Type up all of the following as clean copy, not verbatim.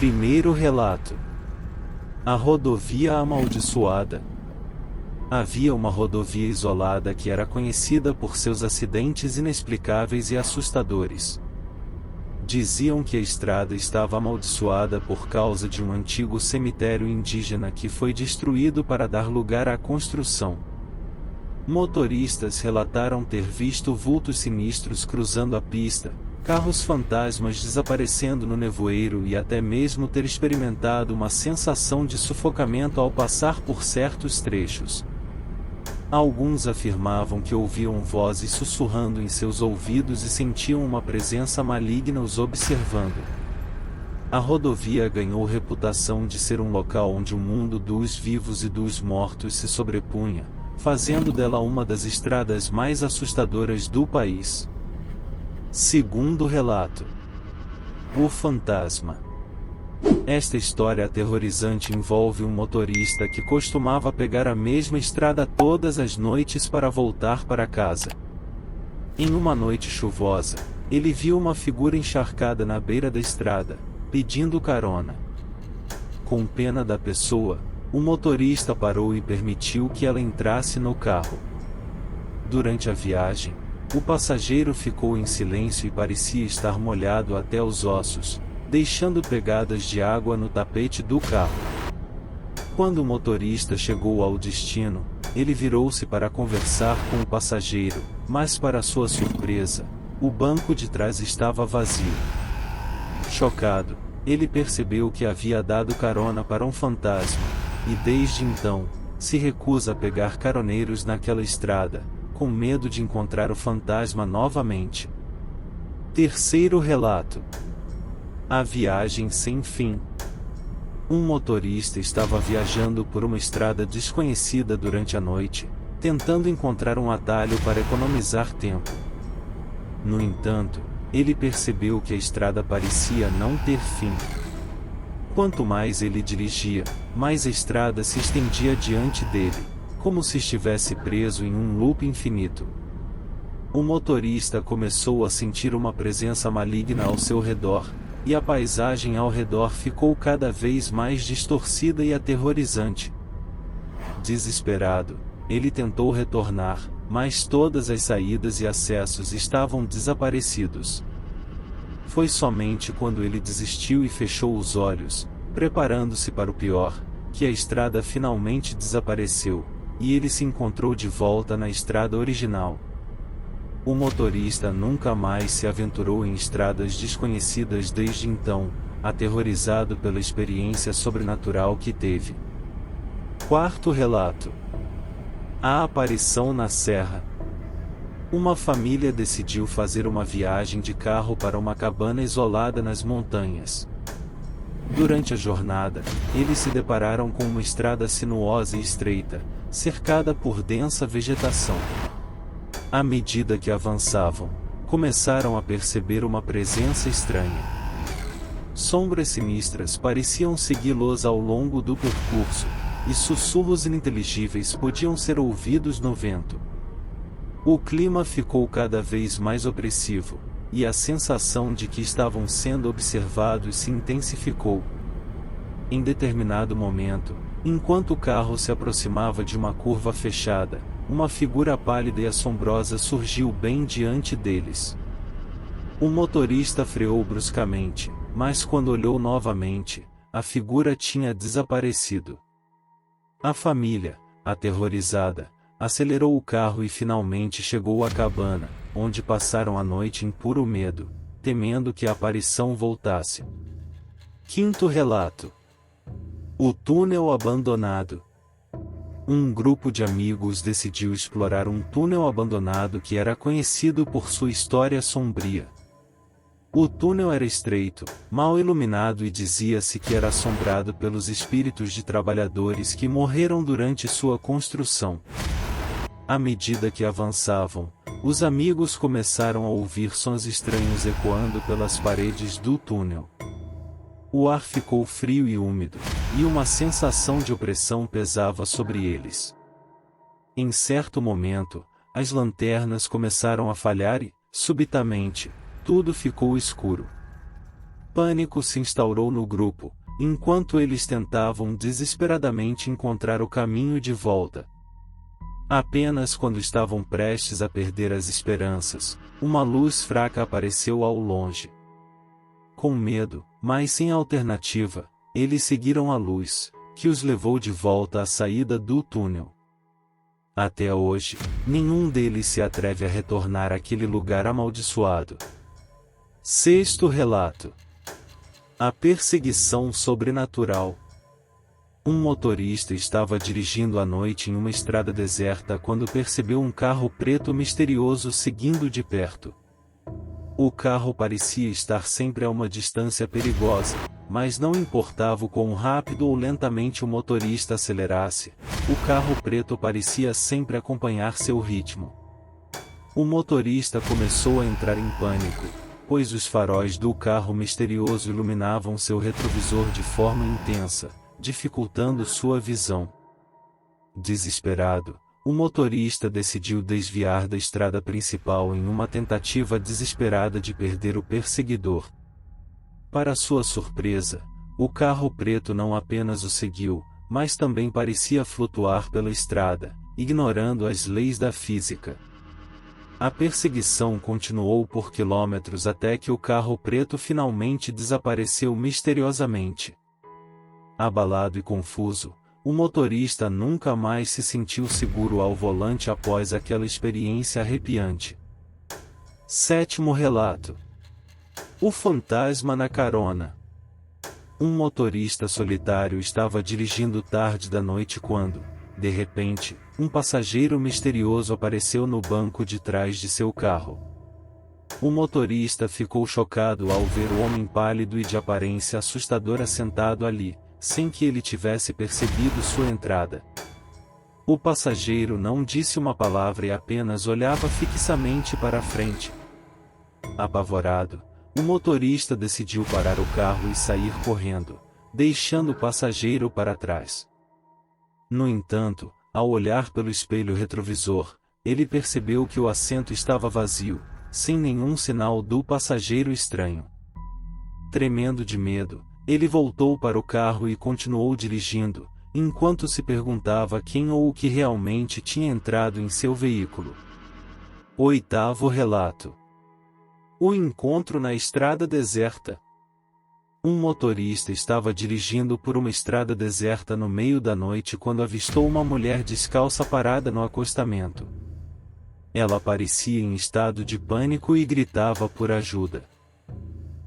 Primeiro relato. A rodovia amaldiçoada. Havia uma rodovia isolada que era conhecida por seus acidentes inexplicáveis e assustadores. Diziam que a estrada estava amaldiçoada por causa de um antigo cemitério indígena que foi destruído para dar lugar à construção. Motoristas relataram ter visto vultos sinistros cruzando a pista, carros fantasmas desaparecendo no nevoeiro e até mesmo ter experimentado uma sensação de sufocamento ao passar por certos trechos. Alguns afirmavam que ouviam vozes sussurrando em seus ouvidos e sentiam uma presença maligna os observando. A rodovia ganhou reputação de ser um local onde o mundo dos vivos e dos mortos se sobrepunha, fazendo dela uma das estradas mais assustadoras do país. Segundo relato. O fantasma. Esta história aterrorizante envolve um motorista que costumava pegar a mesma estrada todas as noites para voltar para casa. Em uma noite chuvosa, ele viu uma figura encharcada na beira da estrada, pedindo carona. Com pena da pessoa, o motorista parou e permitiu que ela entrasse no carro. Durante a viagem, o passageiro ficou em silêncio e parecia estar molhado até os ossos, deixando pegadas de água no tapete do carro. Quando o motorista chegou ao destino, ele virou-se para conversar com o passageiro, mas para sua surpresa, o banco de trás estava vazio. Chocado, ele percebeu que havia dado carona para um fantasma, e desde então, se recusa a pegar caroneiros naquela estrada, com medo de encontrar o fantasma novamente. Terceiro relato. A viagem sem fim. Um motorista estava viajando por uma estrada desconhecida durante a noite, tentando encontrar um atalho para economizar tempo. No entanto, ele percebeu que a estrada parecia não ter fim. Quanto mais ele dirigia, mais a estrada se estendia diante dele, como se estivesse preso em um loop infinito. O motorista começou a sentir uma presença maligna ao seu redor, e a paisagem ao redor ficou cada vez mais distorcida e aterrorizante. Desesperado, ele tentou retornar, mas todas as saídas e acessos estavam desaparecidos. Foi somente quando ele desistiu e fechou os olhos, preparando-se para o pior, que a estrada finalmente desapareceu, e ele se encontrou de volta na estrada original. O motorista nunca mais se aventurou em estradas desconhecidas desde então, aterrorizado pela experiência sobrenatural que teve. Quarto relato. A aparição na serra. Uma família decidiu fazer uma viagem de carro para uma cabana isolada nas montanhas. Durante a jornada, eles se depararam com uma estrada sinuosa e estreita, cercada por densa vegetação. À medida que avançavam, começaram a perceber uma presença estranha. Sombras sinistras pareciam segui-los ao longo do percurso, e sussurros ininteligíveis podiam ser ouvidos no vento. O clima ficou cada vez mais opressivo, e a sensação de que estavam sendo observados se intensificou. Em determinado momento, enquanto o carro se aproximava de uma curva fechada, uma figura pálida e assombrosa surgiu bem diante deles. O motorista freou bruscamente, mas quando olhou novamente, a figura tinha desaparecido. A família, aterrorizada, acelerou o carro e finalmente chegou à cabana, onde passaram a noite em puro medo, temendo que a aparição voltasse. Quinto relato. O túnel abandonado. Um grupo de amigos decidiu explorar um túnel abandonado que era conhecido por sua história sombria. O túnel era estreito, mal iluminado e dizia-se que era assombrado pelos espíritos de trabalhadores que morreram durante sua construção. À medida que avançavam, os amigos começaram a ouvir sons estranhos ecoando pelas paredes do túnel. O ar ficou frio e úmido, e uma sensação de opressão pesava sobre eles. Em certo momento, as lanternas começaram a falhar e, subitamente, tudo ficou escuro. Pânico se instaurou no grupo, enquanto eles tentavam desesperadamente encontrar o caminho de volta. Apenas quando estavam prestes a perder as esperanças, uma luz fraca apareceu ao longe. Com medo, mas sem alternativa, eles seguiram a luz, que os levou de volta à saída do túnel. Até hoje, nenhum deles se atreve a retornar àquele lugar amaldiçoado. Sexto relato: a perseguição sobrenatural. Um motorista estava dirigindo à noite em uma estrada deserta quando percebeu um carro preto misterioso seguindo de perto. O carro parecia estar sempre a uma distância perigosa, mas não importava o quão rápido ou lentamente o motorista acelerasse, o carro preto parecia sempre acompanhar seu ritmo. O motorista começou a entrar em pânico, pois os faróis do carro misterioso iluminavam seu retrovisor de forma intensa, dificultando sua visão. Desesperado, o motorista decidiu desviar da estrada principal em uma tentativa desesperada de perder o perseguidor. Para sua surpresa, o carro preto não apenas o seguiu, mas também parecia flutuar pela estrada, ignorando as leis da física. A perseguição continuou por quilômetros até que o carro preto finalmente desapareceu misteriosamente. Abalado e confuso, o motorista nunca mais se sentiu seguro ao volante após aquela experiência arrepiante. Sétimo relato: o fantasma na carona. Um motorista solitário estava dirigindo tarde da noite quando, de repente, um passageiro misterioso apareceu no banco de trás de seu carro. O motorista ficou chocado ao ver o homem pálido e de aparência assustadora sentado ali, sem que ele tivesse percebido sua entrada. O passageiro não disse uma palavra e apenas olhava fixamente para a frente. Apavorado, o motorista decidiu parar o carro e sair correndo, deixando o passageiro para trás. No entanto, ao olhar pelo espelho retrovisor, ele percebeu que o assento estava vazio, sem nenhum sinal do passageiro estranho. Tremendo de medo, ele voltou para o carro e continuou dirigindo, enquanto se perguntava quem ou o que realmente tinha entrado em seu veículo. Oitavo relato: o encontro na estrada deserta. Um motorista estava dirigindo por uma estrada deserta no meio da noite quando avistou uma mulher descalça parada no acostamento. Ela parecia em estado de pânico e gritava por ajuda.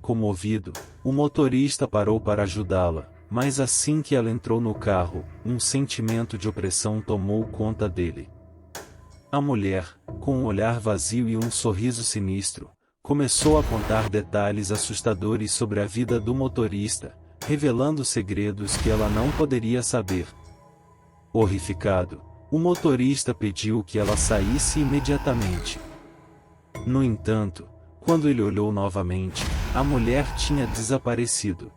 Comovido, o motorista parou para ajudá-la, mas assim que ela entrou no carro, um sentimento de opressão tomou conta dele. A mulher, com um olhar vazio e um sorriso sinistro, começou a contar detalhes assustadores sobre a vida do motorista, revelando segredos que ela não poderia saber. Horrificado, o motorista pediu que ela saísse imediatamente. No entanto, quando ele olhou novamente, a mulher tinha desaparecido.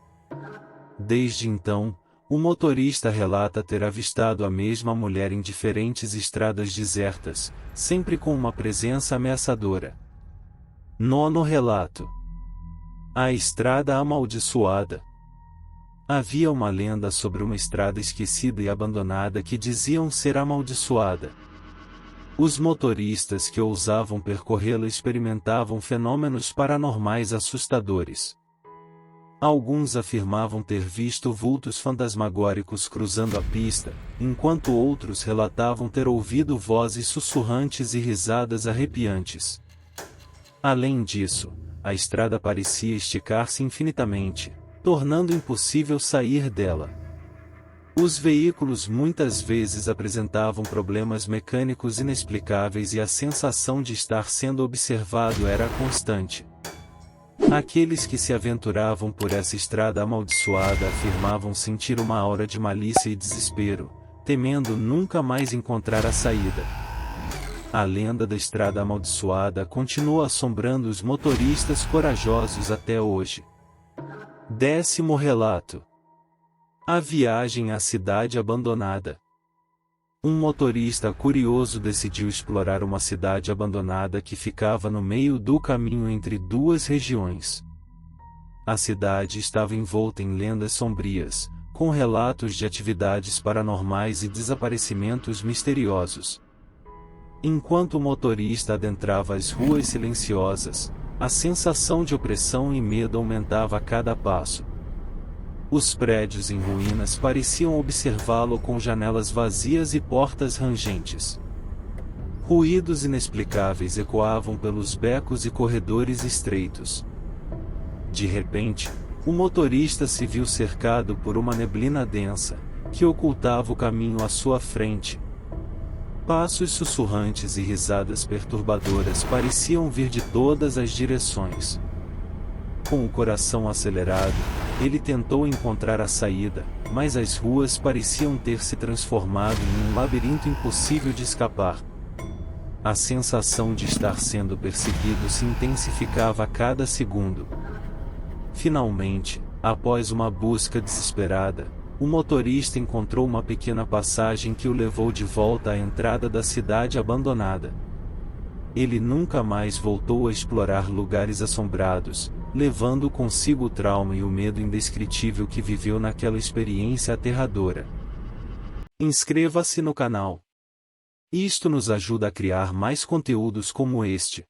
Desde então, o motorista relata ter avistado a mesma mulher em diferentes estradas desertas, sempre com uma presença ameaçadora. Nono relato: a estrada amaldiçoada. Havia uma lenda sobre uma estrada esquecida e abandonada que diziam ser amaldiçoada. Os motoristas que ousavam percorrê-la experimentavam fenômenos paranormais assustadores. Alguns afirmavam ter visto vultos fantasmagóricos cruzando a pista, enquanto outros relatavam ter ouvido vozes sussurrantes e risadas arrepiantes. Além disso, a estrada parecia esticar-se infinitamente, tornando impossível sair dela. Os veículos muitas vezes apresentavam problemas mecânicos inexplicáveis e a sensação de estar sendo observado era constante. Aqueles que se aventuravam por essa estrada amaldiçoada afirmavam sentir uma aura de malícia e desespero, temendo nunca mais encontrar a saída. A lenda da estrada amaldiçoada continua assombrando os motoristas corajosos até hoje. Décimo relato: a viagem à cidade abandonada. Um motorista curioso decidiu explorar uma cidade abandonada que ficava no meio do caminho entre duas regiões. A cidade estava envolta em lendas sombrias, com relatos de atividades paranormais e desaparecimentos misteriosos. Enquanto o motorista adentrava as ruas silenciosas, a sensação de opressão e medo aumentava a cada passo. Os prédios em ruínas pareciam observá-lo com janelas vazias e portas rangentes. Ruídos inexplicáveis ecoavam pelos becos e corredores estreitos. De repente, o motorista se viu cercado por uma neblina densa, que ocultava o caminho à sua frente. Passos sussurrantes e risadas perturbadoras pareciam vir de todas as direções. Com o coração acelerado, ele tentou encontrar a saída, mas as ruas pareciam ter se transformado em um labirinto impossível de escapar. A sensação de estar sendo perseguido se intensificava a cada segundo. Finalmente, após uma busca desesperada, o motorista encontrou uma pequena passagem que o levou de volta à entrada da cidade abandonada. Ele nunca mais voltou a explorar lugares assombrados, levando consigo o trauma e o medo indescritível que viveu naquela experiência aterradora. Inscreva-se no canal. Isto nos ajuda a criar mais conteúdos como este.